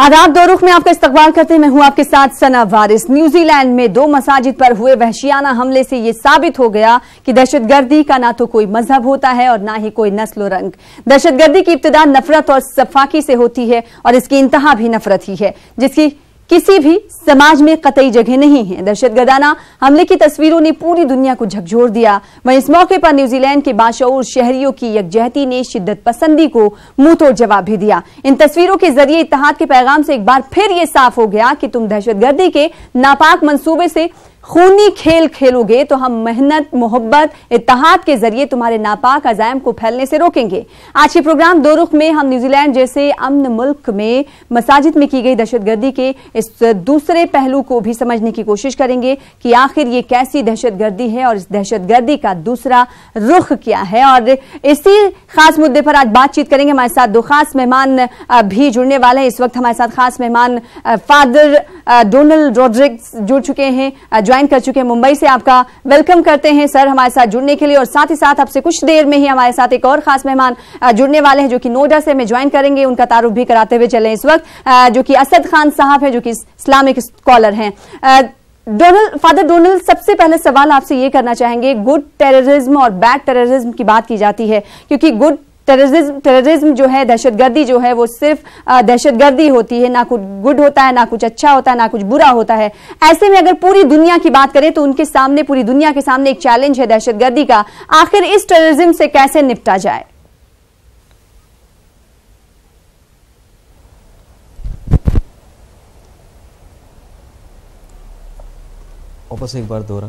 आदाब, दो रुख में आपका इस्तकबाल करते हैं। मैं हूं आपके साथ सना वारिस। न्यूजीलैंड में 2 मसाजिद पर हुए वहशियाना हमले से यह साबित हो गया कि दहशतगर्दी का ना तो कोई मजहब होता है और ना ही कोई नस्ल और रंग। दहशतगर्दी की इब्तिदा नफरत और सफाकी से होती है और इसकी इंतहा भी नफरत ही है, जिसकी किसी भी समाज में कतई जगह नहीं है। दहशतगर्दाना हमले की तस्वीरों ने पूरी दुनिया को झकझोर दिया। वहीं इस मौके पर न्यूजीलैंड के बाशऊर शहरियों की यकजहती ने शिद्दत पसंदी को मुंह तोड़ जवाब भी दिया। इन तस्वीरों के जरिए इत्तेहाद के पैगाम से एक बार फिर यह साफ हो गया कि तुम दहशतगर्दी के नापाक मंसूबे से खूनी खेल खेलोगे तो हम मेहनत, मोहब्बत, इत्तेहाद के जरिए तुम्हारे नापाक अज़ाइम को फैलने से रोकेंगे। आज के प्रोग्राम दो रुख में हम न्यूजीलैंड जैसे अमन मुल्क में मसाजिद में की गई दहशतगर्दी के इस दूसरे पहलू को भी समझने की कोशिश करेंगे कि आखिर ये कैसी दहशतगर्दी है और इस दहशतगर्दी का दूसरा रुख क्या है। और इसी खास मुद्दे पर आज बातचीत करेंगे। हमारे साथ 2 खास मेहमान भी जुड़ने वाले हैं। इस वक्त हमारे साथ खास मेहमान फादर डोनाल्ड रॉड्रिग्स जुड़ चुके हैं, ज्वाइन कर चुके हैं मुंबई से। आपका वेलकम करते हैं सर हमारे साथ जुड़ने के लिए। और साथ ही साथ आपसे कुछ देर में ही हमारे साथ एक और खास मेहमान जुड़ने वाले हैं जो कि नोएडा से हमें ज्वाइन करेंगे। उनका तारुफ भी कराते हुए चले इस वक्त, जो कि असद खान साहब हैं, जो कि इस्लामिक स्कॉलर हैं। फादर डोनाल्ड, सबसे पहले सवाल आपसे ये करना चाहेंगे, गुड टेररिज्म और बैड टेररिज्म की बात की जाती है, क्योंकि गुड टेररिज्म जो है, दहशतगर्दी जो है, वो सिर्फ दहशतगर्दी होती है, ना कुछ गुड होता है, ना कुछ अच्छा होता है, ना कुछ बुरा होता है। ऐसे में अगर पूरी दुनिया की बात करें तो उनके सामने, पूरी दुनिया के सामने एक चैलेंज है दहशतगर्दी का। आखिर इस टेररिज्म से कैसे निपटा जाए? वापस एक बार दोहरा।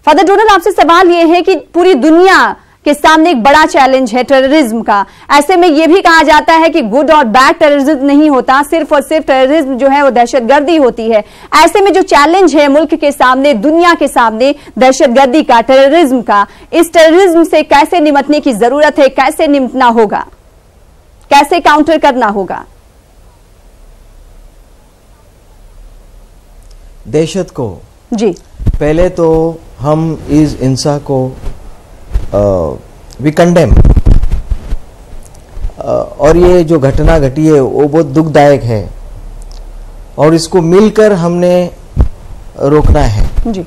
फादर डोनाल्ड, आपसे सवाल यह है कि पूरी दुनिया के सामने एक बड़ा चैलेंज है टेररिज्म का। ऐसे में यह भी कहा जाता है कि गुड और बैड टेररिज्म नहीं होता, सिर्फ और सिर्फ टेररिज्म जो है वो दहशतगर्दी होती है। ऐसे में जो चैलेंज है मुल्क के सामने, दुनिया के सामने, दहशतगर्दी का, टेररिज्म का, इस टेररिज्म से कैसे निपटने की जरूरत है, कैसे निपटना होगा, कैसे काउंटर करना होगा? दहशत को जी, पहले तो हम इस हिंसा को वी कंडेम, और ये जो घटना घटी है वो बहुत दुखदायक है और इसको मिलकर हमने रोकना है जी।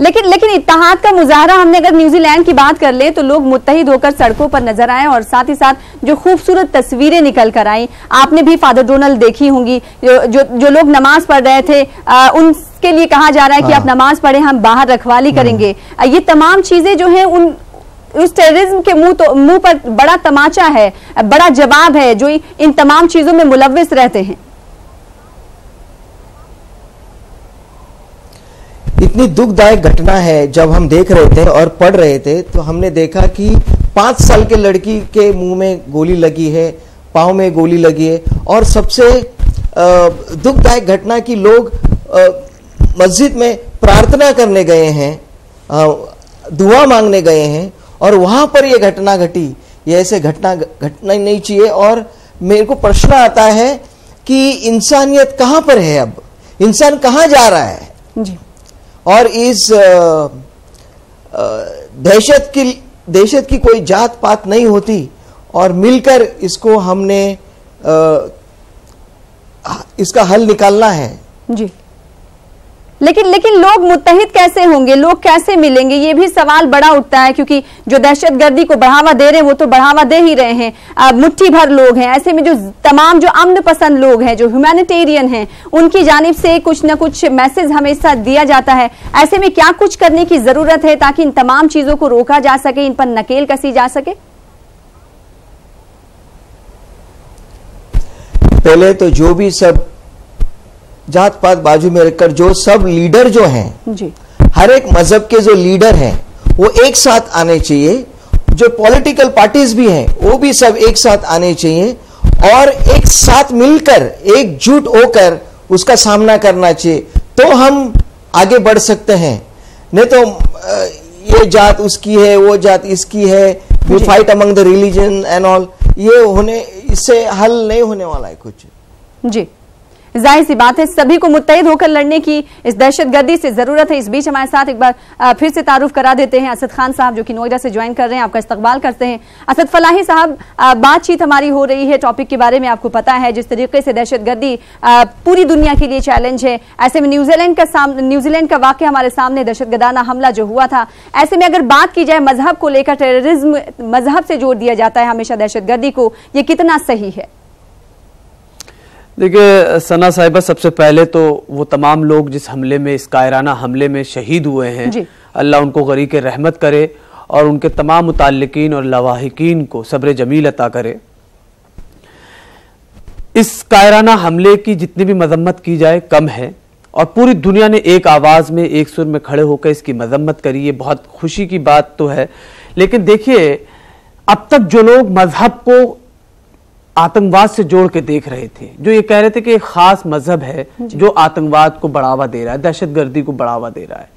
लेकिन इत्तेहाद का मुजाहरा, हमने अगर न्यूजीलैंड की बात कर ले तो लोग मुत्तहिद होकर सड़कों पर नजर आए और साथ ही साथ जो खूबसूरत तस्वीरें निकल कर आई, आपने भी फादर डोनाल्ड देखी होंगी। जो लोग नमाज पढ़ रहे थे उनके लिए कहा जा रहा है कि आप नमाज पढ़े, हम बाहर रखवाली करेंगे। ये तमाम चीजें जो है उस टेररिज्म के मुंह पर बड़ा तमाचा है, बड़ा जवाब है जो इन तमाम चीजों में मुलव्विस रहते हैं। इतनी दुखदायक घटना है। जब हम देख रहे थे और पढ़ रहे थे तो हमने देखा कि 5 साल के लड़की के मुंह में गोली लगी है, पांव में गोली लगी है, और सबसे दुखदायक घटना कि लोग मस्जिद में प्रार्थना करने गए हैं, दुआ मांगने गए हैं और वहां पर यह घटना घटी। ये ऐसे घटना घटना नहीं चाहिए। और मेरे को प्रश्न आता है कि इंसानियत कहां पर है, अब इंसान कहां जा रहा है जी। और इस दहशत की कोई जात पात नहीं होती और मिलकर इसको हमने इसका हल निकालना है जी। लेकिन लोग मुत्तहिद कैसे होंगे, लोग कैसे मिलेंगे, ये भी सवाल बड़ा उठता है, क्योंकि जो दहशतगर्दी को बढ़ावा दे रहे हैं वो तो बढ़ावा दे ही रहे हैं। मुट्ठी भर लोग हैं। ऐसे में जो तमाम जो अमन पसंद लोग हैं, जो ह्यूमैनिटेरियन हैं, उनकी जानिब से कुछ न कुछ मैसेज हमेशा दिया जाता है। ऐसे में क्या कुछ करने की जरूरत है ताकि इन तमाम चीजों को रोका जा सके, इन पर नकेल कसी जा सके? पहले तो जो भी सब जात पात बाजू में रखकर जो सब लीडर जो हैं जी, हर एक मजहब के जो लीडर हैं वो एक साथ आने चाहिए। जो पॉलिटिकल पार्टीज भी हैं वो भी सब एक साथ आने चाहिए और एक साथ मिलकर, एकजुट होकर उसका सामना करना चाहिए, तो हम आगे बढ़ सकते हैं। नहीं तो ये जात उसकी है, वो जात इसकी है, we fight among the religion and all, ये इससे हल नहीं होने वाला है कुछ। जी। जाहिर सी बात है सभी को मुत्तहिद होकर लड़ने की इस दहशतगर्दी से जरूरत है। इस बीच हमारे साथ एक बार फिर से तारुफ करा देते हैं असद खान साहब, जो कि नोएडा से ज्वाइन कर रहे हैं। आपका इस्तकबाल करते हैं। असद फलाही साहब, बातचीत हमारी हो रही है टॉपिक के बारे में। आपको पता है जिस तरीके से दहशतगर्दी पूरी दुनिया के लिए चैलेंज है, ऐसे में न्यूजीलैंड का वाकया हमारे सामने, दहशतगर्दाना हमला जो हुआ था, ऐसे में अगर बात की जाए मजहब को लेकर, टेररिज्म मजहब से जोड़ दिया जाता है हमेशा दहशतगर्दी को, ये कितना सही है? देखिए सना साहिबा, सबसे पहले तो वो तमाम लोग जिस हमले में, इस कायराना हमले में शहीद हुए हैं, अल्लाह उनको गरीक रहमत करे और उनके तमाम मुताल्लिकीन और लवाहिकीन को सब्र जमील अता करे। इस कायराना हमले की जितनी भी मजम्मत की जाए कम है और पूरी दुनिया ने एक आवाज में, एक सुर में खड़े होकर इसकी मजम्मत करी। ये बहुत खुशी की बात तो है। लेकिन देखिए, अब तक जो लोग मजहब को आतंकवाद से जोड़ के देख रहे थे, जो ये कह रहे थे कि एक खास मजहब है जो आतंकवाद को बढ़ावा दे रहा है, दहशतगर्दी को बढ़ावा दे रहा है,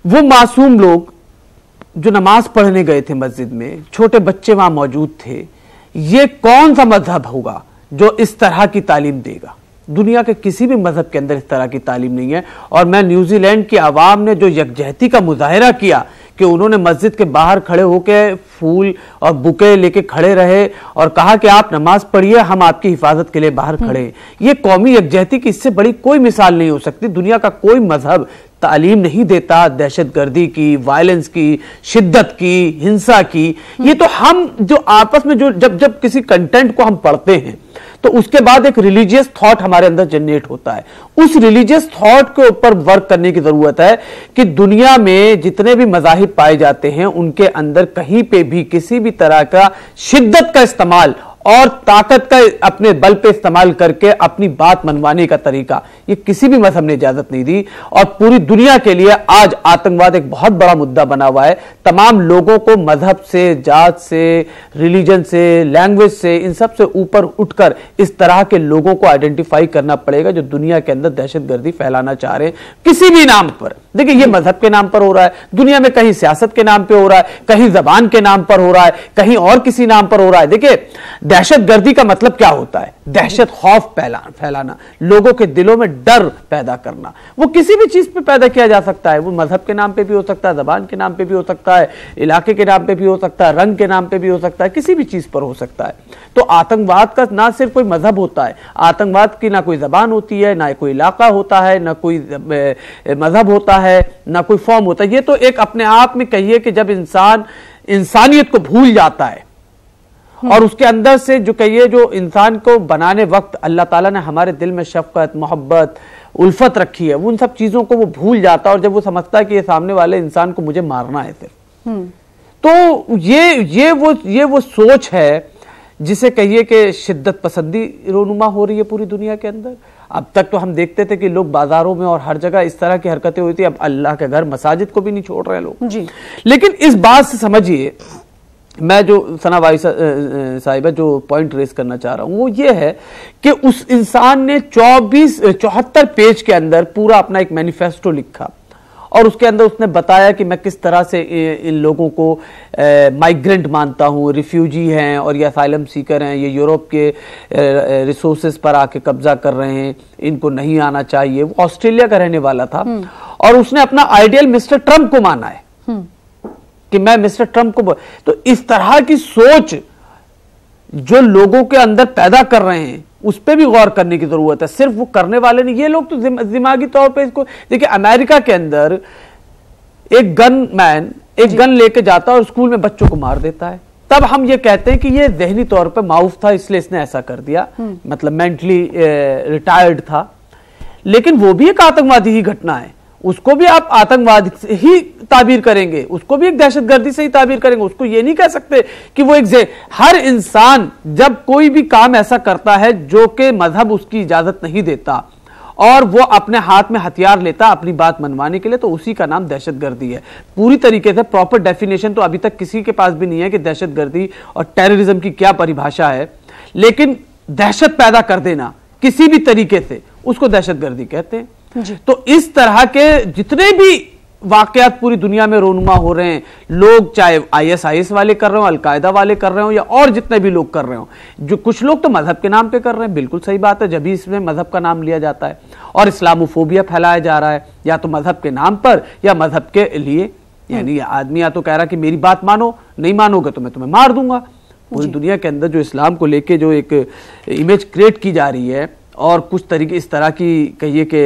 वो मासूम लोग जो नमाज पढ़ने गए थे मस्जिद में, छोटे बच्चे वहां मौजूद थे, ये कौन सा मजहब होगा जो इस तरह की तालीम देगा? दुनिया के किसी भी मजहब के अंदर इस तरह की तालीम नहीं है। और मैं न्यूजीलैंड की आवाम ने जो यकजहती का मुजाहिरा किया कि उन्होंने मस्जिद के बाहर खड़े होकर फूल और बुके लेके खड़े रहे और कहा कि आप नमाज पढ़िए, हम आपकी हिफाजत के लिए बाहर खड़े हैं, ये कौमी यकजहती की इससे बड़ी कोई मिसाल नहीं हो सकती। दुनिया का कोई मजहब तालीम नहीं देता दहशतगर्दी की, वायलेंस की, शिद्दत की, हिंसा की। ये तो हम जो आपस में जो जब किसी कंटेंट को हम पढ़ते हैं तो उसके बाद एक रिलीजियस थॉट हमारे अंदर जनरेट होता है। उस रिलीजियस थॉट के ऊपर वर्क करने की जरूरत है कि दुनिया में जितने भी मज़ाहिब पाए जाते हैं उनके अंदर कहीं पे भी किसी भी तरह का शिद्दत का इस्तेमाल और ताकत का अपने बल पे इस्तेमाल करके अपनी बात मनवाने का तरीका, ये किसी भी मजहब ने इजाजत नहीं दी। और पूरी दुनिया के लिए आज आतंकवाद एक बहुत बड़ा मुद्दा बना हुआ है। तमाम लोगों को मजहब से, जात से, रिलीजन से, लैंग्वेज से, इन सब से ऊपर उठकर इस तरह के लोगों को आइडेंटिफाई करना पड़ेगा जो दुनिया के अंदर दहशतगर्दी फैलाना चाह रहे हैं किसी भी नाम पर। देखिए, ये मजहब के नाम पर हो रहा है, दुनिया में कहीं सियासत के नाम पर हो रहा है, कहीं जबान के नाम पर हो रहा है, कहीं और किसी नाम पर हो रहा है। देखिए, दहशतगर्दी का मतलब क्या होता है? दहशत, खौफ फैलाना, लोगों के दिलों में डर पैदा करना। वो किसी भी चीज पे पैदा किया जा सकता है। वो मजहब के नाम पे भी हो सकता है, जबान के नाम पे भी हो सकता है, इलाके के नाम पे भी हो सकता है, रंग के नाम पे भी हो सकता है, किसी भी चीज पर हो सकता है। तो आतंकवाद का ना सिर्फ कोई मजहब होता है, आतंकवाद की ना कोई जबान होती है, ना कोई इलाका होता है, ना कोई मजहब होता है, ना कोई फॉर्म होता है। ये तो एक अपने आप में कहिए कि जब इंसान इंसानियत को भूल जाता है और उसके अंदर से जो कहिए, जो इंसान को बनाने वक्त अल्लाह ताला ने हमारे दिल में शफकत, मोहब्बत, उल्फत रखी है, वो उन सब चीजों को वो भूल जाता है। और जब वो समझता है कि ये सामने वाले इंसान को मुझे मारना है सिर्फ, तो ये वो सोच है जिसे कहिए कि शिद्दत पसंदी रोनुमा हो रही है पूरी दुनिया के अंदर। अब तक तो हम देखते थे कि लोग बाजारों में और हर जगह इस तरह की हरकतें हुई थी। अब अल्लाह के घर, मसाजिद को भी नहीं छोड़ रहे लोग जी। लेकिन इस बात से समझिए, मैं जो सना भाई साहिबा जो पॉइंट रेस करना चाह रहा हूं वो ये है कि उस इंसान ने 74 पेज के अंदर पूरा अपना एक मैनिफेस्टो लिखा और उसके अंदर उसने बताया कि मैं किस तरह से इन लोगों को माइग्रेंट मानता हूं, रिफ्यूजी हैं और ये असाइलम सीकर हैं, ये यूरोप के रिसोर्सेज पर आके कब्जा कर रहे हैं, इनको नहीं आना चाहिए। वो ऑस्ट्रेलिया का रहने वाला था और उसने अपना आइडियल मिस्टर ट्रंप को माना है कि मैं मिस्टर ट्रंप को। तो इस तरह की सोच जो लोगों के अंदर पैदा कर रहे हैं उस पर भी गौर करने की जरूरत है। सिर्फ वो करने वाले नहीं, ये लोग तो दिमागी तौर पे इसको देखिए। अमेरिका के अंदर एक गन मैन एक गन लेके जाता है और स्कूल में बच्चों को मार देता है। तब हम ये कहते हैं कि ये जहनी तौर पे माउफ था इसलिए इसने ऐसा कर दिया, मतलब मेंटली रिटायर्ड था। लेकिन वो भी एक आतंकवादी ही घटना है, उसको भी आप आतंकवाद ही ताबीर करेंगे, उसको भी एक दहशतगर्दी से ही ताबीर करेंगे। उसको ये नहीं कह सकते कि वो एक हर इंसान जब कोई भी काम ऐसा करता है जो कि मजहब उसकी इजाजत नहीं देता और वो अपने हाथ में हथियार लेता अपनी बात मनवाने के लिए, तो उसी का नाम दहशतगर्दी है। पूरी तरीके से प्रॉपर डेफिनेशन तो अभी तक किसी के पास भी नहीं है कि दहशतगर्दी और टेररिज्म की क्या परिभाषा है, लेकिन दहशत पैदा कर देना किसी भी तरीके से उसको दहशतगर्दी कहते हैं। तो इस तरह के जितने भी वाकयात पूरी दुनिया में रोनुमा हो रहे हैं। लोग चाहे ISIS वाले कर रहे हो, अलकायदा वाले कर रहे हो, या और जितने भी लोग कर रहे हो, जो कुछ लोग तो मजहब के नाम पे कर रहे हैं, बिल्कुल सही बात है, जब भी इसमें मजहब का नाम लिया जाता है और इस्लामोफोबिया फैलाया जा रहा है, या तो मजहब के नाम पर या मजहब के लिए। यानी आदमी या तो कह रहा कि मेरी बात मानो, नहीं मानोगे तो मैं तुम्हें मार दूंगा। पूरी दुनिया के अंदर जो इस्लाम को लेके जो एक इमेज क्रिएट की जा रही है और कुछ तरीके इस तरह की कहिए कि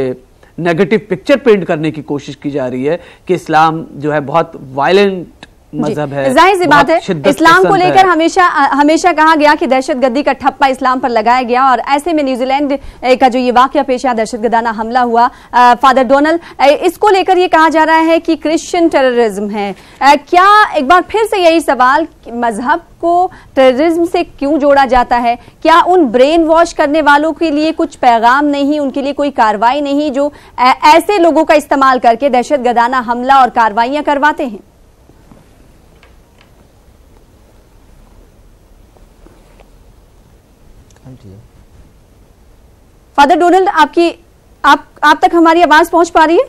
नेगेटिव पिक्चर पेंट करने की कोशिश की जा रही है कि इस्लाम जो है बहुत वायलेंट मजहब है। जाहिर सी बात है, इस्लाम को लेकर हमेशा कहा गया कि दहशतगर्दी का ठप्पा इस्लाम पर लगाया गया, और ऐसे में न्यूजीलैंड का जो ये वाकया पेश आया, दहशतगर्दाना हमला हुआ, फादर डोनाल्ड, इसको लेकर ये कहा जा रहा है कि क्रिश्चियन टेररिज्म है। क्या एक बार फिर से यही सवाल, मजहब को टेररिज्म से क्यों जोड़ा जाता है? क्या उन ब्रेन वॉश करने वालों के लिए कुछ पैगाम नहीं, उनके लिए कोई कार्रवाई नहीं जो ऐसे लोगों का इस्तेमाल करके दहशतगर्दाना हमला और कार्रवाइयां करवाते हैं? फादर डोनाल्ड, आप तक हमारी आवाज पहुंच पा रही है?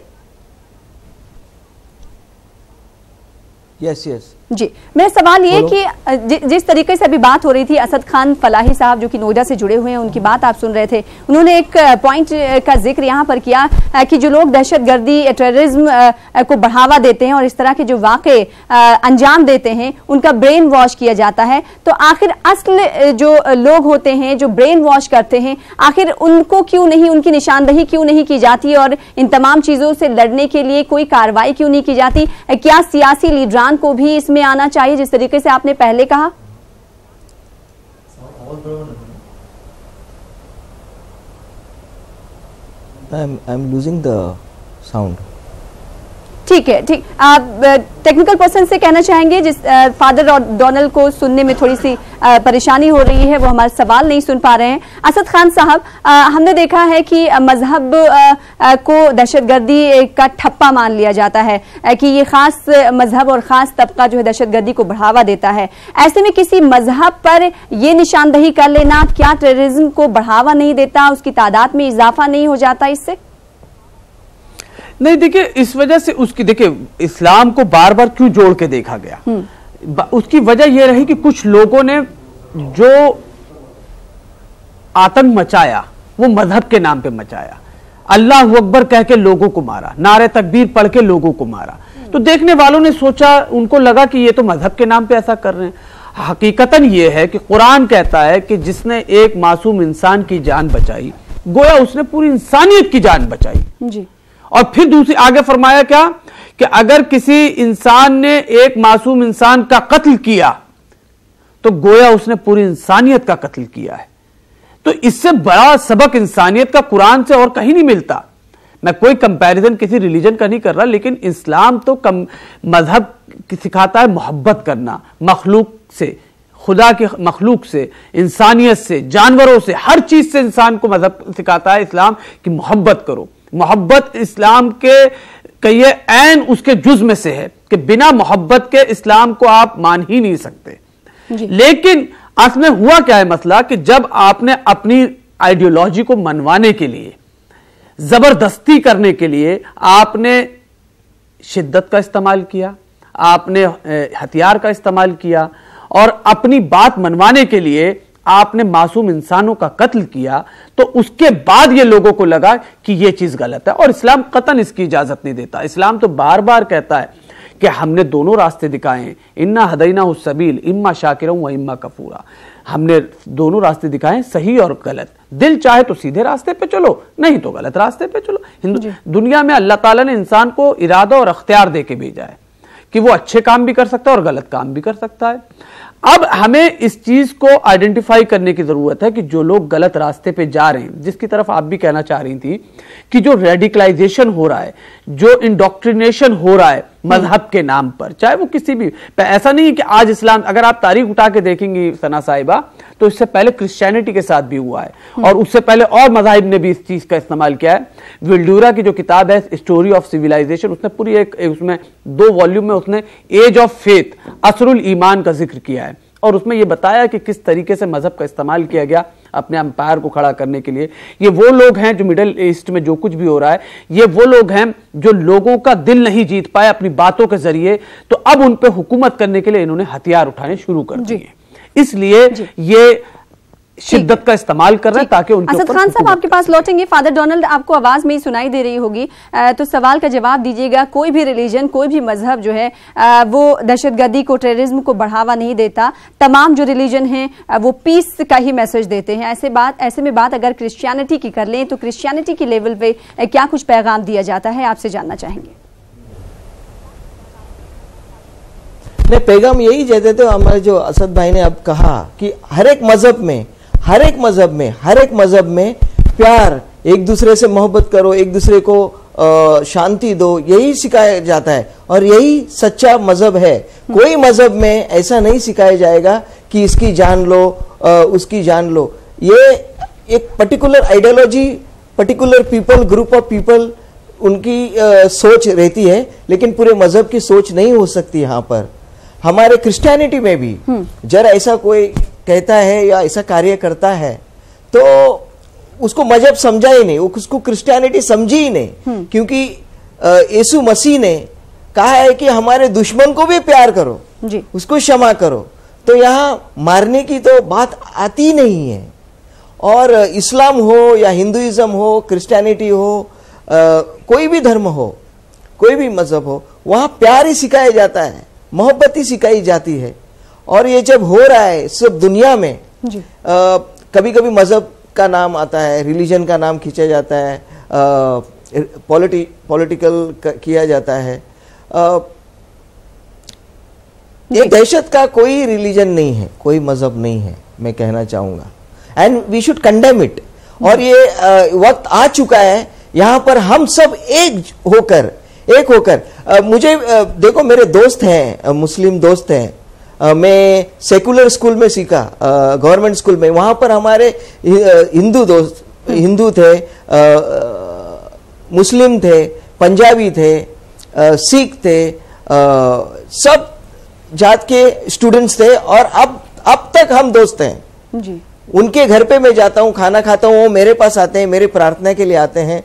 यस जी, मेरा सवाल ये कि जिस तरीके से अभी बात हो रही थी, असद खान फलाही साहब जो कि नोएडा से जुड़े हुए हैं, उनकी बात आप सुन रहे थे, उन्होंने एक पॉइंट का जिक्र यहाँ पर किया कि जो लोग दहशतगर्दी टेररिज्म को बढ़ावा देते हैं और इस तरह के जो वाक़े अंजाम देते हैं, उनका ब्रेन वॉश किया जाता है। तो आखिर असल जो लोग होते हैं जो ब्रेन वॉश करते हैं, आखिर उनको क्यों नहीं, उनकी निशानदही क्यों नहीं की जाती और इन तमाम चीजों से लड़ने के लिए कोई कार्रवाई क्यों नहीं की जाती? क्या सियासी लीडरान को भी इसमें आना चाहिए, जिस तरीके से आपने पहले कहा? I'm losing the sound. ठीक है, ठीक। आप टेक्निकल पर्सन से कहना चाहेंगे, जिस फादर डोनाल्ड को सुनने में थोड़ी सी परेशानी हो रही है, वो हमारा सवाल नहीं सुन पा रहे हैं। असद खान साहब, हमने देखा है कि मजहब को दहशतगर्दी का ठप्पा मान लिया जाता है कि ये खास मजहब और खास तबका जो है दहशतगर्दी को बढ़ावा देता है। ऐसे में किसी मजहब पर ये निशानदही कर लेना क्या टेररिज्म को बढ़ावा नहीं देता, उसकी तादाद में इजाफा नहीं हो जाता इससे? नहीं, देखिए, इस वजह से उसकी, देखिए, इस्लाम को बार बार क्यों जोड़ के देखा गया, उसकी वजह यह रही कि कुछ लोगों ने जो आतंक मचाया वो मजहब के नाम पे मचाया, अल्लाह अकबर कह के लोगों को मारा, नारे तकबीर पढ़ के लोगों को मारा। तो देखने वालों ने सोचा, उनको लगा कि ये तो मजहब के नाम पे ऐसा कर रहे हैं। हकीकतन ये है कि कुरान कहता है कि जिसने एक मासूम इंसान की जान बचाई, गोया उसने पूरी इंसानियत की जान बचाई जी। और फिर दूसरी आगे फरमाया क्या कि अगर किसी इंसान ने एक मासूम इंसान का कत्ल किया तो गोया उसने पूरी इंसानियत का कत्ल किया है। तो इससे बड़ा सबक इंसानियत का कुरान से और कहीं नहीं मिलता। मैं कोई कंपैरिजन किसी रिलीजन का नहीं कर रहा, लेकिन इस्लाम तो मजहब सिखाता है मोहब्बत करना, मखलूक से, खुदा के मखलूक से, इंसानियत से, जानवरों से, हर चीज से इंसान को मजहब सिखाता है इस्लाम कि मोहब्बत करो। मोहब्बत इस्लाम के कहिए ऐन उसके जुज में से है कि बिना मोहब्बत के इस्लाम को आप मान ही नहीं सकते। लेकिन असल में हुआ क्या है मसला कि जब आपने अपनी आइडियोलॉजी को मनवाने के लिए, जबरदस्ती करने के लिए आपने शिद्दत का इस्तेमाल किया, आपने हथियार का इस्तेमाल किया और अपनी बात मनवाने के लिए आपने मासूम इंसानों का कत्ल किया, तो उसके बाद ये लोगों को लगा कि ये चीज गलत है। और इस्लाम कतन इसकी इजाजत नहीं देता। इस्लाम तो बार बार कहता है कि हमने दोनों रास्ते दिखाए हैं, इन्ना हदैना सबील, इम्मा शाकिरम व इम्मा कफूरा। हमने दोनों रास्ते दिखाए हैं, सही और गलत। दिल चाहे तो सीधे रास्ते पे चलो, नहीं तो गलत रास्ते पे चलो। दुनिया में अल्लाह ताला ने इंसान को इरादा और अख्तियार दे के भेजा है कि वो अच्छे काम भी कर सकता है और गलत काम भी कर सकता है। अब हमें इस चीज को आइडेंटिफाई करने की जरूरत है कि जो लोग गलत रास्ते पे जा रहे हैं, जिसकी तरफ आप भी कहना चाह रही थी कि जो रेडिकलाइजेशन हो रहा है, जो इंडोक्ट्रिनेशन हो रहा है मजहब के नाम पर, चाहे वो किसी भी, ऐसा नहीं है कि आज इस्लाम, अगर आप तारीख उठा के देखेंगी सना साहिबा, तो इससे पहले क्रिश्चियनिटी के साथ भी हुआ है और उससे पहले और मज़ाहिब ने भी इस चीज का इस्तेमाल किया है। विल्डूरा की जो किताब है स्टोरी ऑफ सिविलाइजेशन, उसने पूरी उसमें 2 वॉल्यूम में उसने एज ऑफ फेथ, असरुल ईमान का जिक्र किया है और उसमें ये बताया कि किस तरीके से मजहब का इस्तेमाल किया गया अपने अंपायर को खड़ा करने के लिए। ये वो लोग हैं जो मिडिल ईस्ट में जो कुछ भी हो रहा है, ये वो लोग हैं जो लोगों का दिल नहीं जीत पाए अपनी बातों के जरिए, तो अब उन पे हुकूमत करने के लिए इन्होंने हथियार उठाने शुरू कर दिए। इसलिए ये शिद्दत का इस्तेमाल कर रहे हैं ताकि उनके असद खान साहब आपके पास लौटेंगे। फादर डोनाल्ड आपको आवाज में ही सुनाई दे रही होगी, तो सवाल का जवाब दीजिएगा। कोई भी रिलीजन, कोई भी मजहब जो है वो दहशतगर्दी को, टेररिज्म को बढ़ावा नहीं देता। तमाम जो रिलीजन हैं वो पीस का ही मैसेज देते हैं। ऐसे में बात अगर क्रिश्चियनिटी की कर लें तो क्रिश्चियनिटी की लेवल पे क्या कुछ पैगाम दिया जाता है, आपसे जानना चाहेंगे। नहीं, पैगाम यही देते थे हमारे जो असद भाई ने अब कहा कि हर एक मजहब में प्यार, एक दूसरे से मोहब्बत करो, एक दूसरे को शांति दो, यही सिखाया जाता है और यही सच्चा मजहब है। कोई मजहब में ऐसा नहीं सिखाया जाएगा कि इसकी जान लो, उसकी जान लो। ये एक particular ideology, particular people, group of people, उनकी सोच रहती है, लेकिन पूरे मजहब की सोच नहीं हो सकती। यहाँ पर हमारे क्रिश्चियनिटी में भी जरा ऐसा कोई कहता है या ऐसा कार्य करता है तो उसको मजहब समझा ही नहीं, उसको क्रिश्चियनिटी समझी ही नहीं, क्योंकि यीशु मसीह ने कहा है कि हमारे दुश्मन को भी प्यार करो जी, उसको क्षमा करो। तो यहाँ मारने की तो बात आती नहीं है। और इस्लाम हो या हिंदुइज्म हो, क्रिश्चियनिटी हो, कोई भी धर्म हो, कोई भी मजहब हो, वहां प्यार ही सिखाया जाता है, मोहब्बत ही सिखाई जाती है। और ये जब हो रहा है सब दुनिया में, कभी कभी मजहब का नाम आता है, रिलीजन का नाम खींचा जाता है, पॉलिटिकल किया जाता है। ये दहशत का कोई रिलीजन नहीं है, कोई मजहब नहीं है, मैं कहना चाहूंगा। And we should condemn it. और ये वक्त आ चुका है यहाँ पर हम सब एक होकर मुझे देखो, मेरे दोस्त हैं, मुस्लिम दोस्त हैं, मैं सेकुलर स्कूल में सीखा, गवर्नमेंट स्कूल में। वहां पर हमारे हिंदू थे, मुस्लिम थे, पंजाबी थे, सिख थे, सब जात के स्टूडेंट्स थे और अब तक हम दोस्त हैं जी। उनके घर पे मैं जाता हूँ, खाना खाता हूँ, वो मेरे पास आते हैं, मेरे प्रार्थना के लिए आते हैं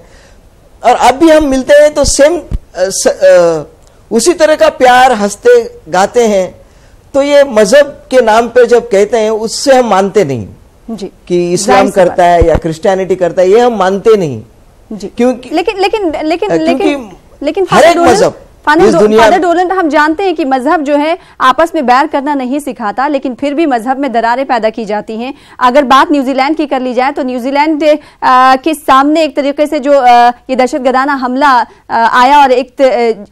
और अब भी हम मिलते हैं तो सेम उसी तरह का प्यार, हंसते गाते हैं। तो ये मजहब के नाम पे जब कहते हैं उससे हम मानते नहीं जी। कि इस्लाम करता है या क्रिश्चियनिटी करता है, ये हम मानते नहीं जी। क्योंकि लेकिन हर एक मजहब फादर डोनाल्ड, हम जानते हैं कि मजहब जो है आपस में बैर करना नहीं सिखाता, लेकिन फिर भी मजहब में दरारें पैदा की जाती हैं। अगर बात न्यूजीलैंड की कर ली जाए तो न्यूजीलैंड के सामने एक तरीके से जो ये दहशतगर्दाना हमला आया और एक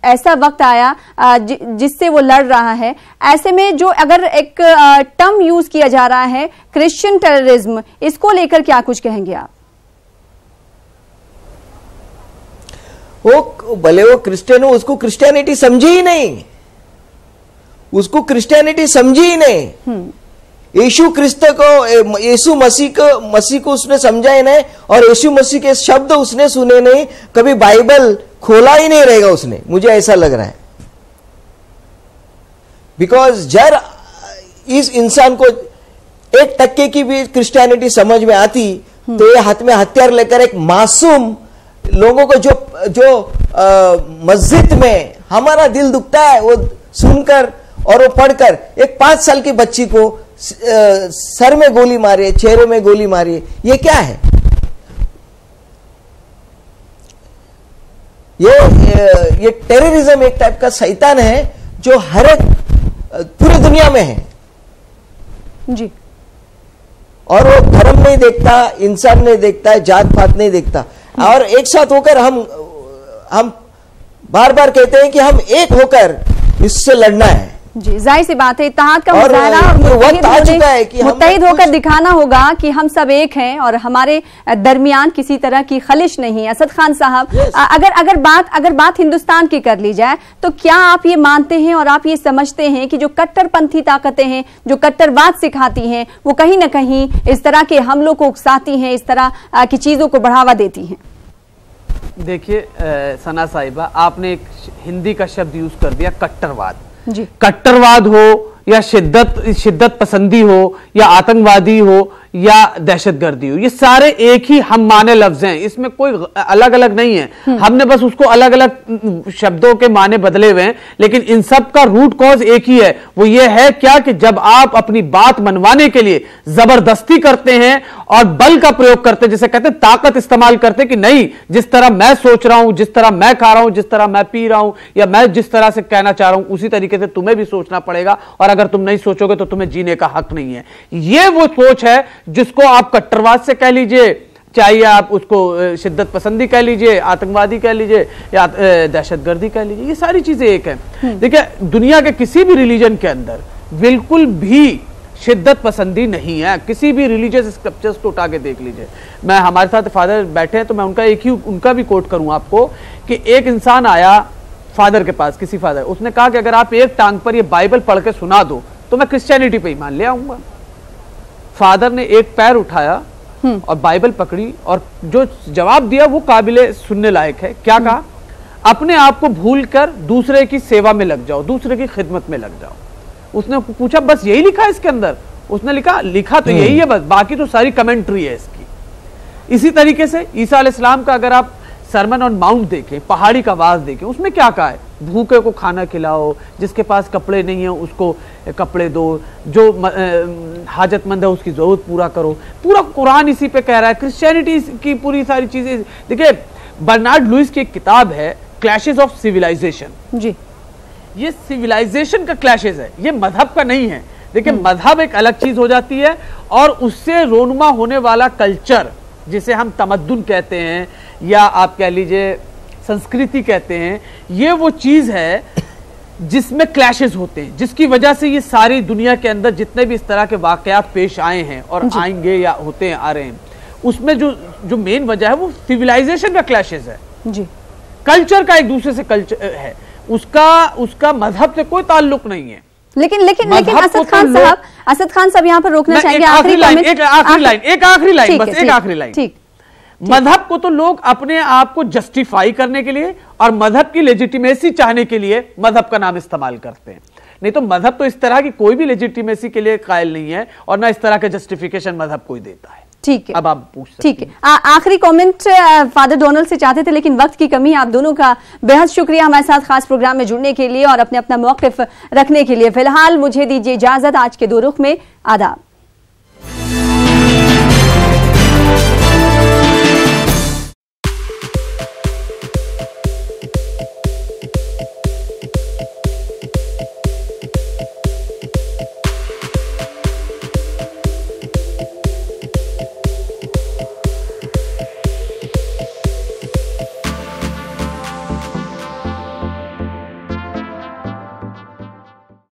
ऐसा वक्त आया जिससे वो लड़ रहा है। ऐसे में जो अगर एक टर्म यूज किया जा रहा है क्रिश्चियन टेररिज्म, इसको लेकर क्या कुछ कहेंगे आप? वो भले वो क्रिश्चियन हो, उसको क्रिश्चियनिटी समझी ही नहीं, उसको क्रिश्चियनिटी समझी ही नहीं। यीशु मसीह को उसने समझा ही नहीं और यीशु मसीह के शब्द उसने सुने नहीं, कभी बाइबल खोला ही नहीं रहेगा उसने, मुझे ऐसा लग रहा है। बिकॉज जब इस इंसान को एक टक्के की भी क्रिश्चियनिटी समझ में आती तो ये हाथ में हथियार लेकर एक मासूम लोगों को जो मस्जिद में हमारा दिल दुखता है वो सुनकर और वो पढ़कर, एक 5 साल की बच्ची को सर में गोली मारी है, चेहरे में गोली मारी है, ये क्या है? ये टेररिज्म एक टाइप का शैतान है जो हर एक पूरी दुनिया में है जी। और वो धर्म नहीं देखता, इंसान नहीं देखता है, जात पात नहीं देखता। और एक साथ होकर हम बार बार कहते हैं कि हम एक होकर इससे लड़ना है जी। जाहिर सी बात है, इत्तेहाद का मुजाहरा और मुत्तहिद होकर दिखाना होगा कि हम सब एक हैं और हमारे दरमियान किसी तरह की खलिश नहीं है। असद खान साहब, अगर बात हिंदुस्तान की कर ली जाए तो क्या आप ये मानते हैं और आप ये समझते हैं कि जो कट्टरपंथी ताकतें हैं, जो कट्टरवाद सिखाती हैं, वो कहीं ना कहीं इस तरह के हमलों को उकसाती हैं, इस तरह की चीजों को बढ़ावा देती हैं? देखिए सना साहिबा, आपने एक हिंदी का शब्द यूज कर दिया, कट्टरवाद जी। कट्टरवाद हो या शिद्दत पसंदी हो या आतंकवादी हो या दहशतगर्दी हो, ये सारे एक ही हम माने लफ्ज हैं, इसमें कोई अलग अलग नहीं है। हमने बस उसको अलग अलग शब्दों के माने बदले हुए हैं, लेकिन इन सब का रूट कॉज एक ही है। वो ये है क्या कि जब आप अपनी बात मनवाने के लिए जबरदस्ती करते हैं और बल का प्रयोग करते हैं, जिसे कहते हैं ताकत इस्तेमाल करते हैं कि नहीं, जिस तरह मैं सोच रहा हूं, जिस तरह मैं खा रहा हूं, जिस तरह मैं पी रहा हूं, या मैं जिस तरह से कहना चाह रहा हूं उसी तरीके से तुम्हें भी सोचना पड़ेगा, और अगर तुम नहीं सोचोगे तो तुम्हें जीने का हक नहीं है। ये वो सोच है जिसको आप कट्टरवाद से कह लीजिए, चाहे आप उसको शिद्दत पसंदी कह लीजिए, आतंकवादी कह लीजिए या दहशतगर्दी कह लीजिए, ये सारी चीजें एक हैं। देखिए, दुनिया के किसी भी रिलीजन के अंदर बिल्कुल भी शिद्दत पसंदी नहीं है। किसी भी रिलीजियस स्क्रिप्चर्स को उठा के देख लीजिए। मैं, हमारे साथ फादर बैठे हैं तो मैं उनका भी कोट करूं आपको कि एक इंसान आया फादर के पास, किसी फादर, उसने कहा कि अगर आप एक टांग पर ये बाइबल पढ़ के सुना दो तो मैं क्रिश्चियनिटी पे ईमान ले आऊंगा। फादर ने एक पैर उठाया और बाइबल पकड़ी और जो जवाब दिया वो काबिले सुनने लायक है। क्या कहा? अपने आप को भूलकर दूसरे की सेवा में लग जाओ, दूसरे की खिदमत में लग जाओ। उसने पूछा बस यही लिखा है इसके अंदर? उसने लिखा तो यही है बस, बाकी तो सारी कमेंट्री है इसकी। इसी तरीके से ईसा अलैहिस्सलाम का अगर आप सरमन ऑन माउंट देखें, पहाड़ी का वाज देखें, उसमें क्या कहा है? भूखे को खाना खिलाओ, जिसके पास कपड़े नहीं है उसको कपड़े दो, जो हाजतमंद है उसकी जरूरत पूरा करो। पूरा कुरान इसी पे कह रहा है। क्रिश्चियनिटी की पूरी सारी चीजें, देखिए बर्नार्ड लुइस की एक किताब है क्लैशेस ऑफ सिविलाइजेशन जी, ये सिविलाइजेशन का क्लैशेस है, ये मजहब का नहीं है। देखिए मजहब एक अलग चीज हो जाती है और उससे रोनुमा होने वाला कल्चर जिसे हम तमद्दुन कहते हैं या आप कह लीजिए संस्कृति कहते हैं, ये वो चीज है जिसमें क्लैशेस होते हैं, जिसकी वजह से ये सारी दुनिया के अंदर जितने भी इस तरह के वाकयात पेश आए हैं और आएंगे या होते हैं, आ रहे हैं, उसमें जो मेन वजह है वो सिविलाइजेशन का क्लैशेस है जी। कल्चर का एक दूसरे से कल्चर है, उसका मजहब से कोई ताल्लुक नहीं है। लेकिन असद खान साहब यहाँ पर रोकना चाहेंगे। एक आखिरी लाइन। ठीक, मजहब को तो लोग अपने आप को जस्टिफाई करने के लिए और मजहब की लेजिटिमेसी चाहने के लिए मजहब का नाम इस्तेमाल करते हैं, नहीं तो मजहब तो इस तरह की कोई भी लेजिटिमेसी के लिए कायल नहीं है और ना इस तरह का जस्टिफिकेशन मजहब कोई देता है। ठीक है, अब आप पूछ सकते हैं। ठीक है, आखिरी कमेंट फादर डोनाल्ड से चाहते थे लेकिन वक्त की कमी। आप दोनों का बेहद शुक्रिया हमारे साथ खास प्रोग्राम में जुड़ने के लिए और अपना मौक़िफ़ रखने के लिए। फिलहाल मुझे दीजिए इजाजत। आज के दो रुख में आदाब।